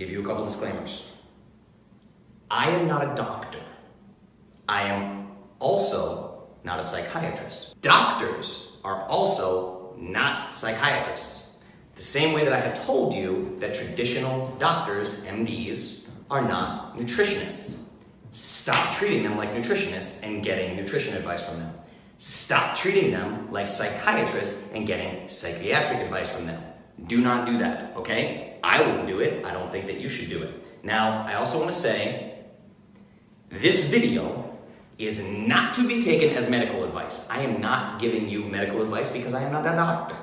give you a couple disclaimers. I am not a doctor. I am also not a psychiatrist. Doctors are also not psychiatrists. The same way that I have told you that traditional doctors, MDs, are not nutritionists. Stop treating them like nutritionists and getting nutrition advice from them. Stop treating them like psychiatrists and getting psychiatric advice from them. Do not do that, okay? I wouldn't do it. I don't think that you should do it. Now, I also want to say, this video is not to be taken as medical advice. I am not giving you medical advice because I am not a doctor.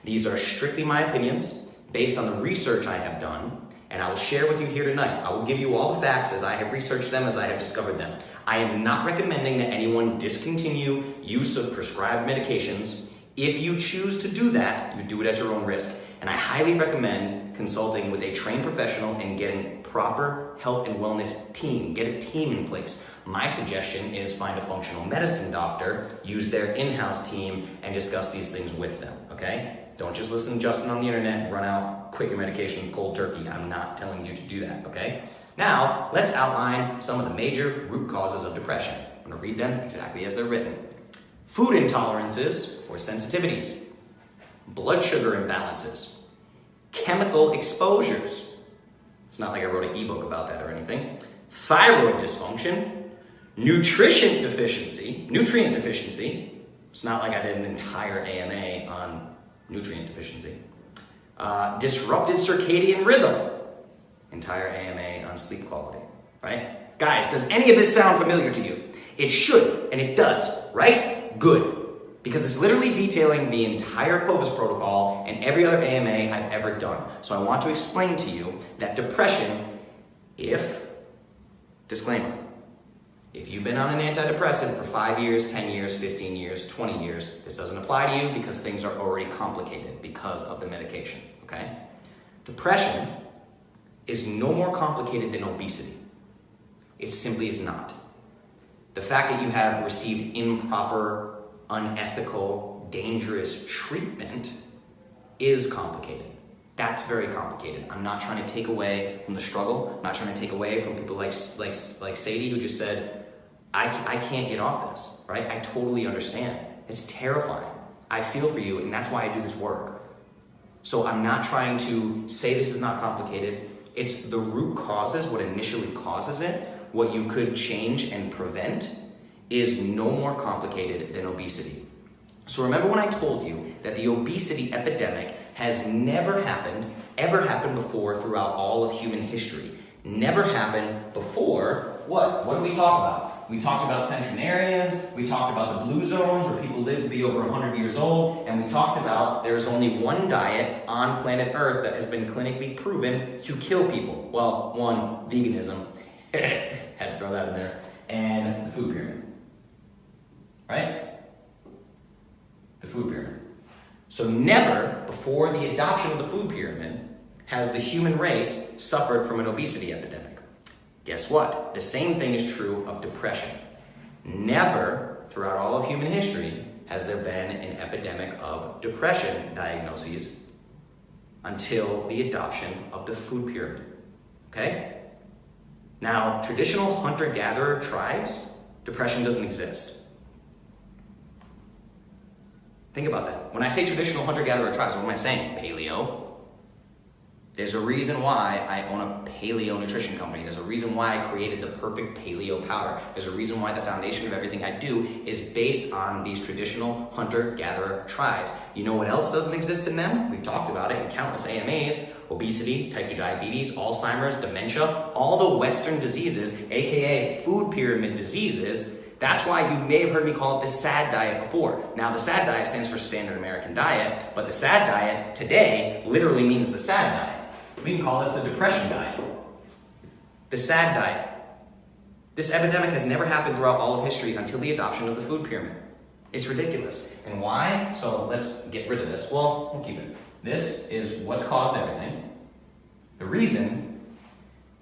These are strictly my opinions based on the research I have done, and I will share with you here tonight. I will give you all the facts as I have researched them, as I have discovered them. I am not recommending that anyone discontinue use of prescribed medications. If you choose to do that, you do it at your own risk. And I highly recommend consulting with a trained professional and getting proper health and wellness team. Get a team in place. My suggestion is find a functional medicine doctor, use their in-house team, and discuss these things with them, okay? Don't just listen to Justin on the internet, run out, quit your medication cold turkey. I'm not telling you to do that, okay? Now, let's outline some of the major root causes of depression. I'm gonna read them exactly as they're written. Food intolerances or sensitivities, blood sugar imbalances, chemical exposures. It's not like I wrote an ebook about that or anything. Thyroid dysfunction, nutrient deficiency. It's not like I did an entire AMA on nutrient deficiency. Disrupted circadian rhythm. Entire AMA on sleep quality, right? Guys, does any of this sound familiar to you? It should, and it does, right? Good. Because it's literally detailing the entire Clovis protocol and every other AMA I've ever done. So I want to explain to you that depression, disclaimer, if you've been on an antidepressant for 5 years, 10 years, 15 years, 20 years, this doesn't apply to you because things are already complicated because of the medication, okay? Depression is no more complicated than obesity. It simply is not. The fact that you have received improper, unethical, dangerous treatment is complicated. That's very complicated. I'm not trying to take away from the struggle. I'm not trying to take away from people like Sadie, who just said, I can't get off this, right? I totally understand. It's terrifying. I feel for you, and that's why I do this work. So I'm not trying to say this is not complicated. It's the root causes, what initially causes it, what you could change and prevent is no more complicated than obesity. So remember when I told you that the obesity epidemic has never happened, ever happened before throughout all of human history. Never happened before, what? What did we talk about? We talked about centenarians, we talked about the blue zones where people live to be over 100 years old, and we talked about there is only one diet on planet Earth that has been clinically proven to kill people. Well, one, veganism, had to throw that in there, and the food pyramid. Right? The food pyramid. So never before the adoption of the food pyramid has the human race suffered from an obesity epidemic. Guess what? The same thing is true of depression. Never throughout all of human history has there been an epidemic of depression diagnoses until the adoption of the food pyramid. Okay? Now, traditional hunter-gatherer tribes, depression doesn't exist. Think about that. When I say traditional hunter-gatherer tribes, what am I saying? Paleo. There's a reason why I own a paleo nutrition company. There's a reason why I created the perfect paleo powder. There's a reason why the foundation of everything I do is based on these traditional hunter-gatherer tribes. You know what else doesn't exist in them? We've talked about it in countless AMAs. Obesity, type 2 diabetes, Alzheimer's, dementia, all the Western diseases, aka food pyramid diseases. That's why you may have heard me call it the SAD diet before. Now, the SAD diet stands for Standard American Diet, but the SAD diet today literally means the SAD diet. We can call this the depression diet. The SAD diet. This epidemic has never happened throughout all of history until the adoption of the food pyramid. It's ridiculous. And why? So let's get rid of this. Well, we'll keep it. This is what's caused everything. The reason,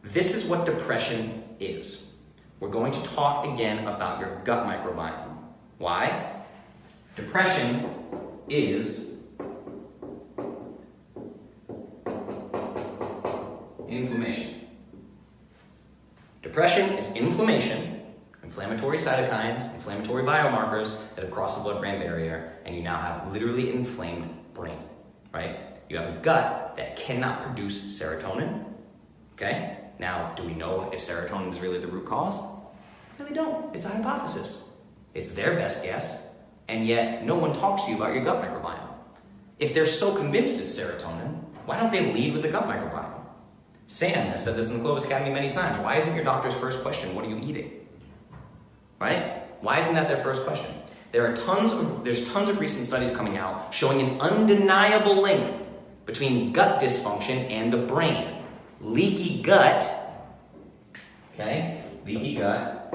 this is what depression is. We're going to talk again about your gut microbiome. Why? Depression is inflammation. Depression is inflammation, inflammatory cytokines, inflammatory biomarkers that have crossed the blood-brain barrier, and you now have literally inflamed brain, right? You have a gut that cannot produce serotonin, okay? Now, do we know if serotonin is really the root cause? Really don't. It's a hypothesis. It's their best guess, and yet no one talks to you about your gut microbiome. If they're so convinced it's serotonin, why don't they lead with the gut microbiome? Sam has said this in the Clovis Academy many times. Why isn't your doctor's first question, what are you eating? Right? Why isn't that their first question? There's tons of recent studies coming out showing an undeniable link between gut dysfunction and the brain. Leaky gut, okay? Leaky gut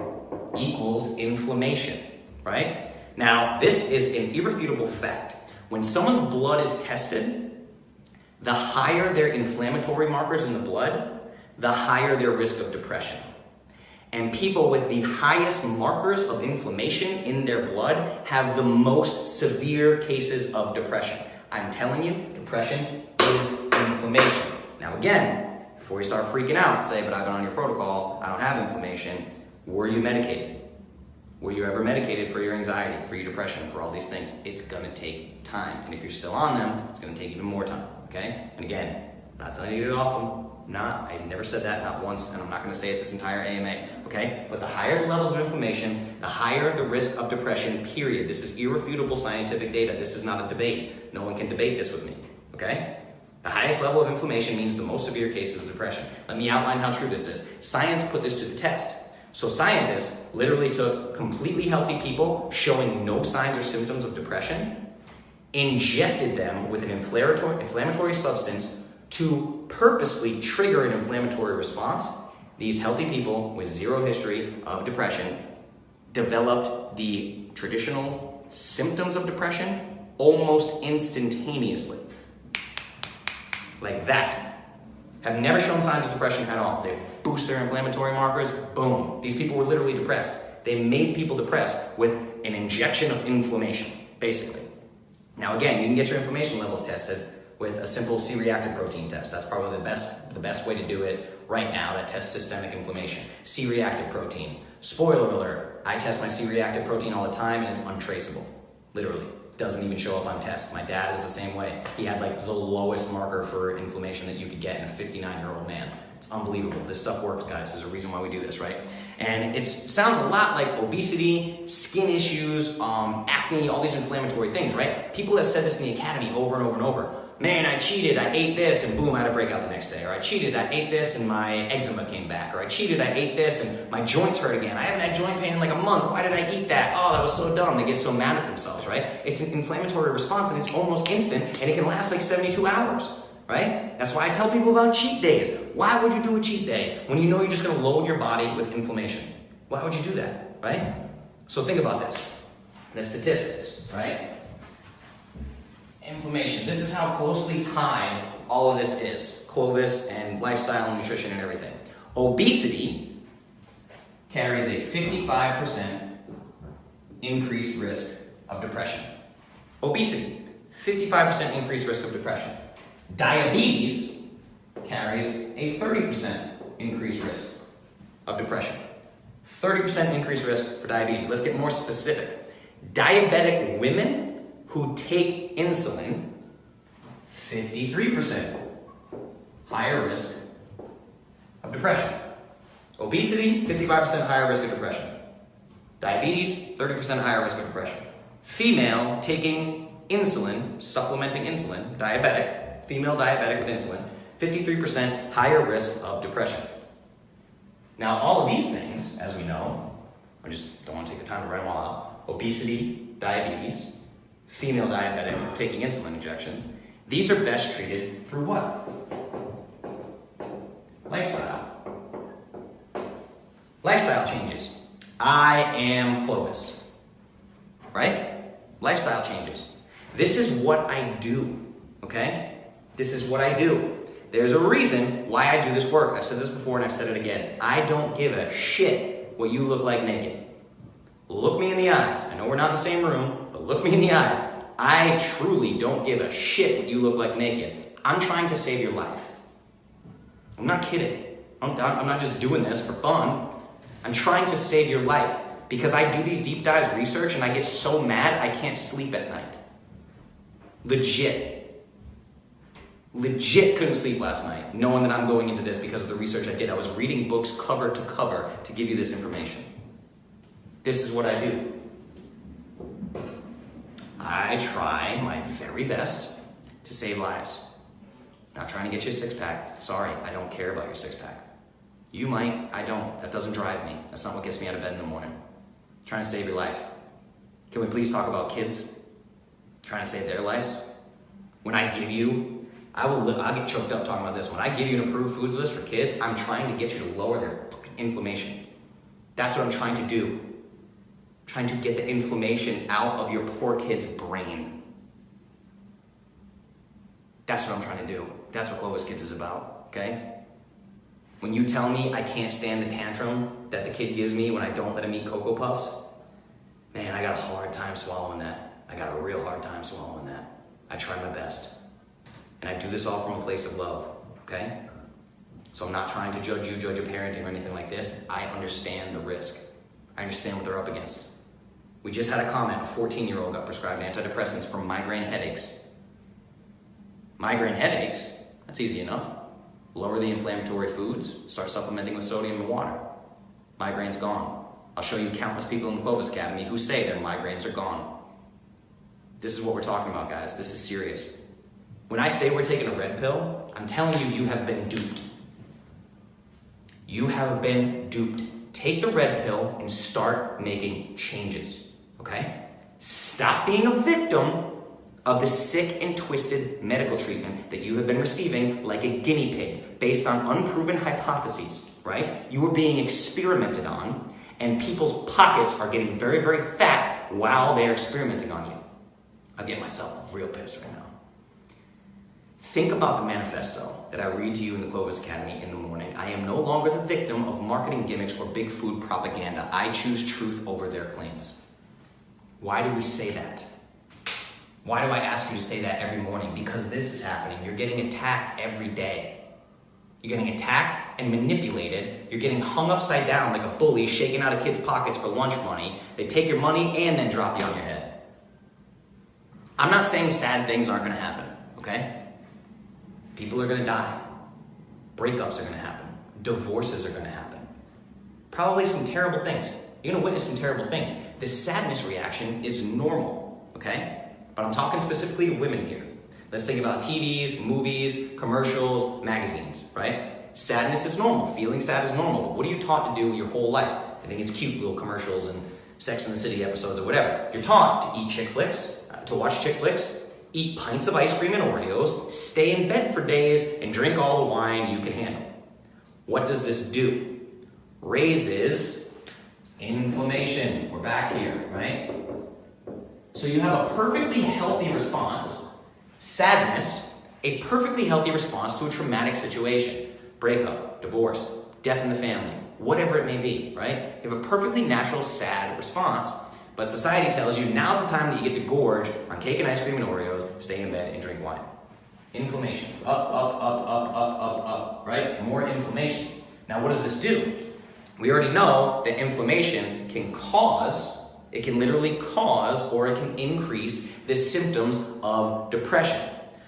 equals inflammation, right? Now, this is an irrefutable fact. When someone's blood is tested, the higher their inflammatory markers in the blood, the higher their risk of depression. And people with the highest markers of inflammation in their blood have the most severe cases of depression. I'm telling you, depression is inflammation. Now again, before you start freaking out and say, but I've been on your protocol, I don't have inflammation, were you medicated? Were you ever medicated for your anxiety, for your depression, for all these things? It's gonna take time. And if you're still on them, it's gonna take even more time, okay? And again, I'm not telling you to get off them. I've never said that, not once, and I'm not gonna say it this entire AMA, okay? But the higher the levels of inflammation, the higher the risk of depression, period. This is irrefutable scientific data. This is not a debate. No one can debate this with me, okay? The highest level of inflammation means the most severe cases of depression. Let me outline how true this is. Science put this to the test. So scientists literally took completely healthy people showing no signs or symptoms of depression, injected them with an inflammatory substance to purposefully trigger an inflammatory response. These healthy people with zero history of depression developed the traditional symptoms of depression almost instantaneously. Like that. Have never shown signs of depression at all. They boost their inflammatory markers, boom. These people were literally depressed. They made people depressed with an injection of inflammation, basically. Now again, you can get your inflammation levels tested with a simple C-reactive protein test. That's probably the best way to do it right now that tests systemic inflammation. C-reactive protein. Spoiler alert, I test my C-reactive protein all the time and it's untraceable, literally. Doesn't even show up on tests. My dad is the same way. He had like the lowest marker for inflammation that you could get in a 59-year-old man. It's unbelievable. This stuff works, guys. There's a reason why we do this, right? And it sounds a lot like obesity, skin issues, acne, all these inflammatory things, right? People have said this in the academy over and over and over. Man, I cheated, I ate this, and boom, I had a breakout the next day. Or I cheated, I ate this, and my eczema came back. Or I cheated, I ate this, and my joints hurt again. I haven't had joint pain in like a month. Why did I eat that? Oh, that was so dumb. They get so mad at themselves, right? It's an inflammatory response, and it's almost instant, and it can last like 72 hours, right? That's why I tell people about cheat days. Why would you do a cheat day when you know you're just going to load your body with inflammation? Why would you do that, right? So think about this. The statistics, right? Inflammation. This is how closely tied all of this is. Clovis and lifestyle and nutrition and everything. Obesity carries a 55% increased risk of depression. Obesity, 55% increased risk of depression. Diabetes carries a 30% increased risk of depression. 30% increased risk for diabetes. Let's get more specific. Diabetic women who take insulin, 53% higher risk of depression. Obesity, 55% higher risk of depression. Diabetes, 30% higher risk of depression. Female taking insulin, supplementing insulin, diabetic, female diabetic with insulin, 53% higher risk of depression. Now, all of these things, as we know, I just don't want to take the time to write them all out. Obesity, diabetes, female diabetic taking insulin injections. These are best treated through what? Lifestyle. Lifestyle changes. I am Clovis. Right? Lifestyle changes. This is what I do. Okay? This is what I do. There's a reason why I do this work. I've said this before and I've said it again. I don't give a shit what you look like naked. Look me in the eyes. I know we're not in the same room, but look me in the eyes. I truly don't give a shit what you look like naked. I'm trying to save your life. I'm not kidding. I'm not just doing this for fun. I'm trying to save your life because I do these deep dives research and I get so mad I can't sleep at night. Legit couldn't sleep last night knowing that I'm going into this because of the research I did. I was reading books cover to cover to give you this information. This is what I do. I try my very best to save lives. Not trying to get you a six-pack. Sorry, I don't care about your six-pack. You might, I don't. That doesn't drive me. That's not what gets me out of bed in the morning. I'm trying to save your life. Can we please talk about kids? Trying to save their lives? When I give you, I'll get choked up talking about this. When I give you an approved foods list for kids, I'm trying to get you to lower their fucking inflammation. That's what I'm trying to do. I'm trying to get the inflammation out of your poor kid's brain. That's what I'm trying to do. That's what Clovis Kids is about, okay? When you tell me I can't stand the tantrum that the kid gives me when I don't let him eat Cocoa Puffs, man, I got a hard time swallowing that. I got a real hard time swallowing that. I try my best. And I do this all from a place of love, okay? So I'm not trying to judge you, judge your parenting or anything like this. I understand the risk. I understand what they're up against. We just had a comment, a 14-year-old got prescribed antidepressants for migraine headaches. Migraine headaches, that's easy enough. Lower the inflammatory foods, start supplementing with sodium and water. Migraine's gone. I'll show you countless people in the Clovis Academy who say their migraines are gone. This is what we're talking about, guys. This is serious. When I say we're taking a red pill, I'm telling you, you have been duped. You have been duped. Take the red pill and start making changes, okay? Stop being a victim of the sick and twisted medical treatment that you have been receiving like a guinea pig based on unproven hypotheses, right? You are being experimented on and people's pockets are getting very, very fat while they're experimenting on you. I'm getting myself real pissed right now. Think about the manifesto that I read to you in the Clovis Academy in the morning. I am no longer the victim of marketing gimmicks or big food propaganda. I choose truth over their claims. Why do we say that? Why do I ask you to say that every morning? Because this is happening. You're getting attacked every day. You're getting attacked and manipulated. You're getting hung upside down like a bully, shaking out of kids' pockets for lunch money. They take your money and then drop you on your head. I'm not saying sad things aren't going to happen, okay? People are going to die. Breakups are going to happen. Divorces are going to happen. Probably some terrible things. You're going to witness some terrible things. This sadness reaction is normal, okay? But I'm talking specifically to women here. Let's think about TVs, movies, commercials, magazines, right? Sadness is normal. Feeling sad is normal. But what are you taught to do your whole life? I think it's cute, little commercials and Sex and the City episodes or whatever. You're taught to eat chick flicks, to watch chick flicks, eat pints of ice cream and Oreos, stay in bed for days, and drink all the wine you can handle. What does this do? Raises inflammation. We're back here, right? So you have a perfectly healthy response, sadness, a perfectly healthy response to a traumatic situation. Breakup, divorce, death in the family, whatever it may be, right? You have a perfectly natural sad response. But society tells you now's the time that you get to gorge on cake and ice cream and Oreos, stay in bed and drink wine. Inflammation. Up, right? More inflammation. Now what does this do? We already know that inflammation can cause, it can literally cause or it can increase the symptoms of depression.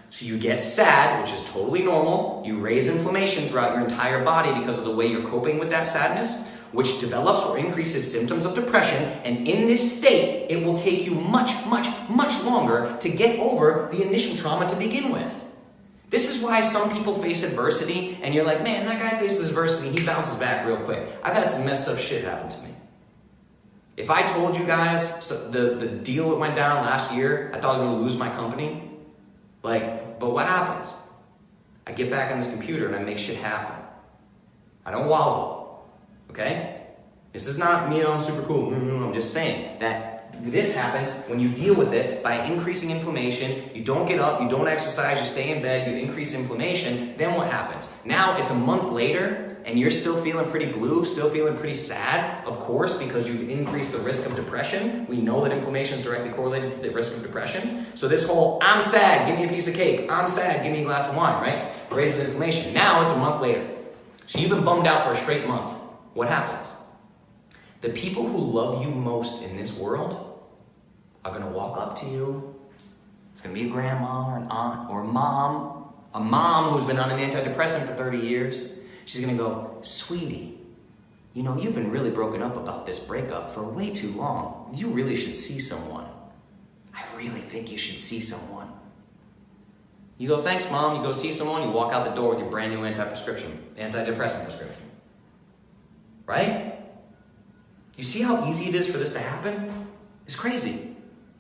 So you get sad, which is totally normal. You raise inflammation throughout your entire body because of the way you're coping with that sadness, which develops or increases symptoms of depression, and in this state, it will take you much longer to get over the initial trauma to begin with. This is why some people face adversity, and you're like, man, that guy faces adversity, he bounces back real quick. I've had some messed up shit happen to me. If I told you guys the deal that went down last year, I thought I was gonna lose my company, but what happens? I get back on this computer and I make shit happen. I don't wallow. Okay? This is not me, I'm super cool. No, I'm just saying that this happens when you deal with it by increasing inflammation. You don't get up, you don't exercise, you stay in bed, you increase inflammation. Then what happens? Now it's a month later and you're still feeling pretty blue, still feeling pretty sad, of course, because you've increased the risk of depression. We know that inflammation is directly correlated to the risk of depression. So this whole, I'm sad, give me a piece of cake. I'm sad, give me a glass of wine, right? Raises inflammation. Now it's a month later. So you've been bummed out for a straight month. What happens? The people who love you most in this world are going to walk up to you. It's going to be a grandma or an aunt or a mom who's been on an antidepressant for 30 years. She's going to go, sweetie, you know, you've been really broken up about this breakup for way too long. You really should see someone. I really think you should see someone. You go, thanks, Mom. You go see someone. You walk out the door with your brand new antidepressant prescription. Right? You see how easy it is for this to happen? It's crazy.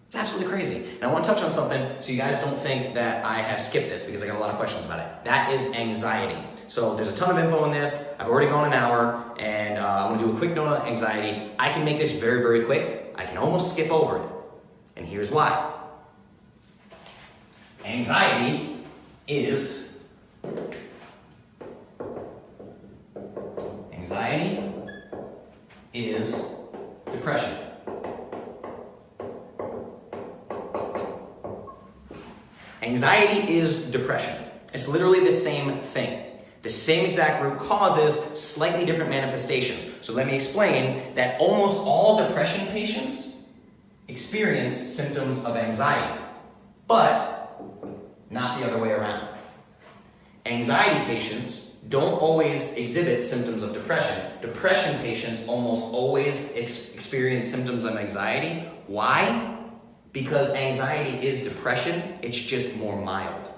It's absolutely crazy. And I want to touch on something so you guys don't think that I have skipped this because I got a lot of questions about it. That is anxiety. So there's a ton of info in this. I've already gone an hour, and I want to do a quick note on anxiety. I can make this very, very quick. I can almost skip over it. And here's why. Anxiety is depression. Anxiety is depression. It's literally the same thing. The same exact root causes, slightly different manifestations. So let me explain that almost all depression patients experience symptoms of anxiety, but not the other way around. Anxiety patients don't always exhibit symptoms of depression. Depression patients almost always experience symptoms of anxiety. Why? Because anxiety is depression, it's just more mild.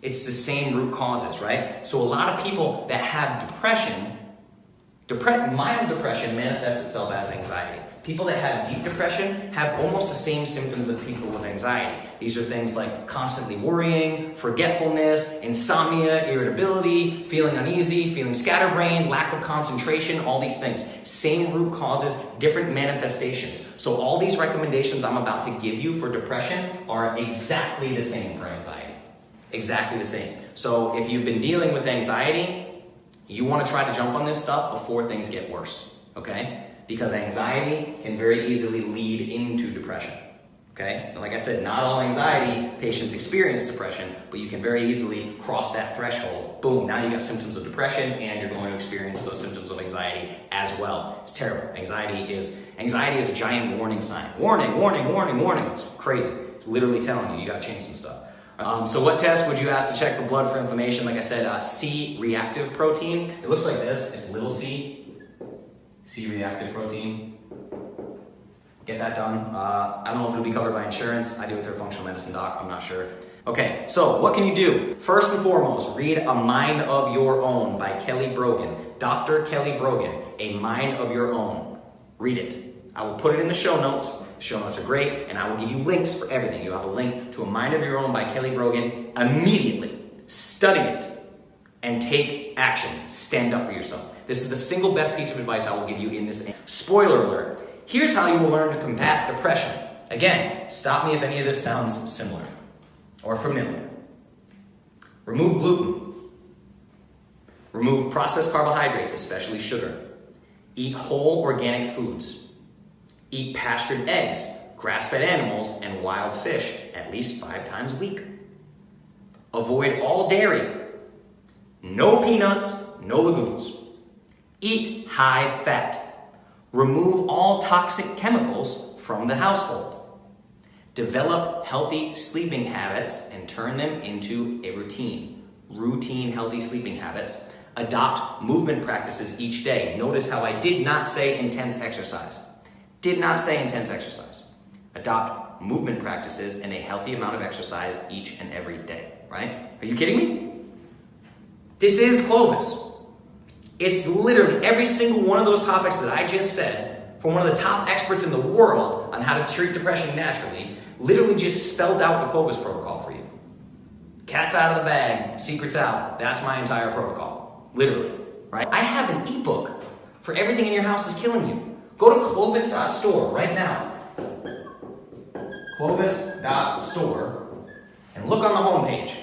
It's the same root causes, right? So a lot of people that have depression, mild depression manifests itself as anxiety. People that have deep depression have almost the same symptoms of people with anxiety. These are things like constantly worrying, forgetfulness, insomnia, irritability, feeling uneasy, feeling scatterbrained, lack of concentration, all these things. Same root causes, different manifestations. So all these recommendations I'm about to give you for depression are exactly the same for anxiety. Exactly the same. So if you've been dealing with anxiety, you want to try to jump on this stuff before things get worse, okay? Because anxiety can very easily lead into depression, okay? And like I said, not all anxiety patients experience depression, but you can very easily cross that threshold. Boom, now you got symptoms of depression and you're going to experience those symptoms of anxiety as well. It's terrible. Anxiety is a giant warning sign. Warning, warning, warning, warning. It's crazy. It's literally telling you got to change some stuff. So what test would you ask to check for blood for inflammation? Like I said, C-reactive protein. It looks like this. It's little c. C-reactive protein. Get that done. I don't know if it'll be covered by insurance. I do it through a functional medicine doc. I'm not sure. Okay, so what can you do? First and foremost, read A Mind of Your Own by Kelly Brogan. Dr. Kelly Brogan, A Mind of Your Own. Read it. I will put it in the show notes. The show notes are great, and I will give you links for everything. You have a link to A Mind of Your Own by Kelly Brogan. Immediately study it and take action. Stand up for yourself. This is the single best piece of advice I will give you in this. Spoiler alert. Here's how you will learn to combat depression. Again, stop me if any of this sounds similar or familiar. Remove gluten. Remove processed carbohydrates, especially sugar. Eat whole organic foods. Eat pastured eggs, grass-fed animals, and wild fish at least 5 times a week. Avoid all dairy. No peanuts, no legumes. Eat high fat. Remove all toxic chemicals from the household. Develop healthy sleeping habits and turn them into a routine. Routine healthy sleeping habits. Adopt movement practices each day. Notice how I did not say intense exercise. Did not say intense exercise. Adopt movement practices and a healthy amount of exercise each and every day, right? Are you kidding me? This is Clovis. It's literally every single one of those topics that I just said from one of the top experts in the world on how to treat depression naturally, literally just spelled out the Clovis protocol for you. Cat's out of the bag, secret's out. That's my entire protocol. Literally, right? I have an ebook for everything in your house is killing you. Go to clovis.store right now. Clovis.store and look on the homepage.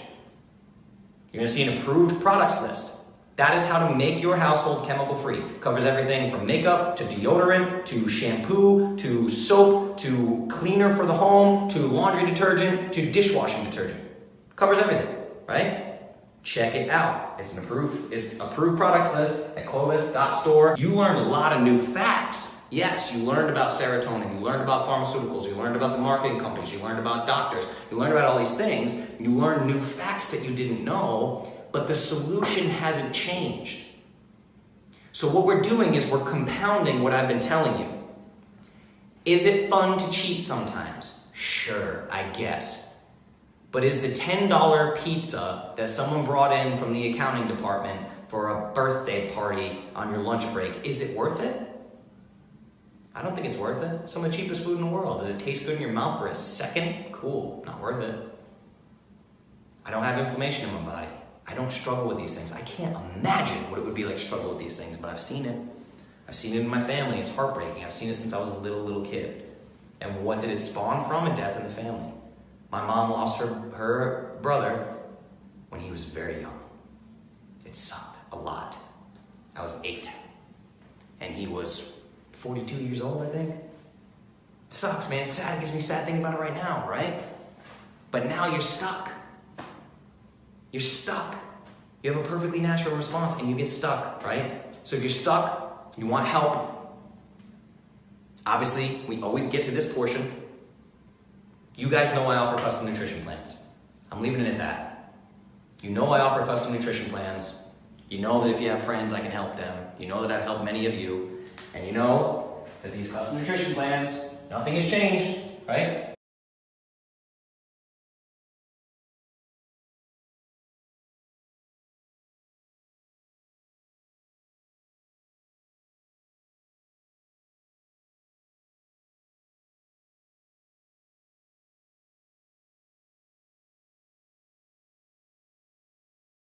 You're going to see an approved products list. That is how to make your household chemical free. Covers everything from makeup to deodorant to shampoo to soap to cleaner for the home to laundry detergent to dishwashing detergent. Covers everything, right? Check it out. It's approved products list at clovis.store. You learned a lot of new facts. Yes, you learned about serotonin, you learned about pharmaceuticals, you learned about the marketing companies, you learned about doctors, you learned about all these things, you learned new facts that you didn't know, but the solution hasn't changed. So what we're doing is we're compounding what I've been telling you. Is it fun to cheat sometimes? Sure, I guess. But is the $10 pizza that someone brought in from the accounting department for a birthday party on your lunch break, is it worth it? I don't think it's worth it. Some of the cheapest food in the world. Does it taste good in your mouth for a second? Cool, not worth it. I don't have inflammation in my body. I don't struggle with these things. I can't imagine what it would be like to struggle with these things, but I've seen it. I've seen it in my family. It's heartbreaking. I've seen it since I was a little kid. And what did it spawn from? A death in the family. My mom lost her brother when he was very young. It sucked a lot. I was 8. And he was 42 years old, I think. It sucks, man. It's sad. It gives me sad thinking about it right now, right? But now you're stuck. You're stuck. You have a perfectly natural response and you get stuck, right? So if you're stuck, you want help. Obviously, we always get to this portion. You guys know I offer custom nutrition plans. I'm leaving it at that. You know I offer custom nutrition plans. You know that if you have friends, I can help them. You know that I've helped many of you. And you know that these custom nutrition plans, nothing has changed, right?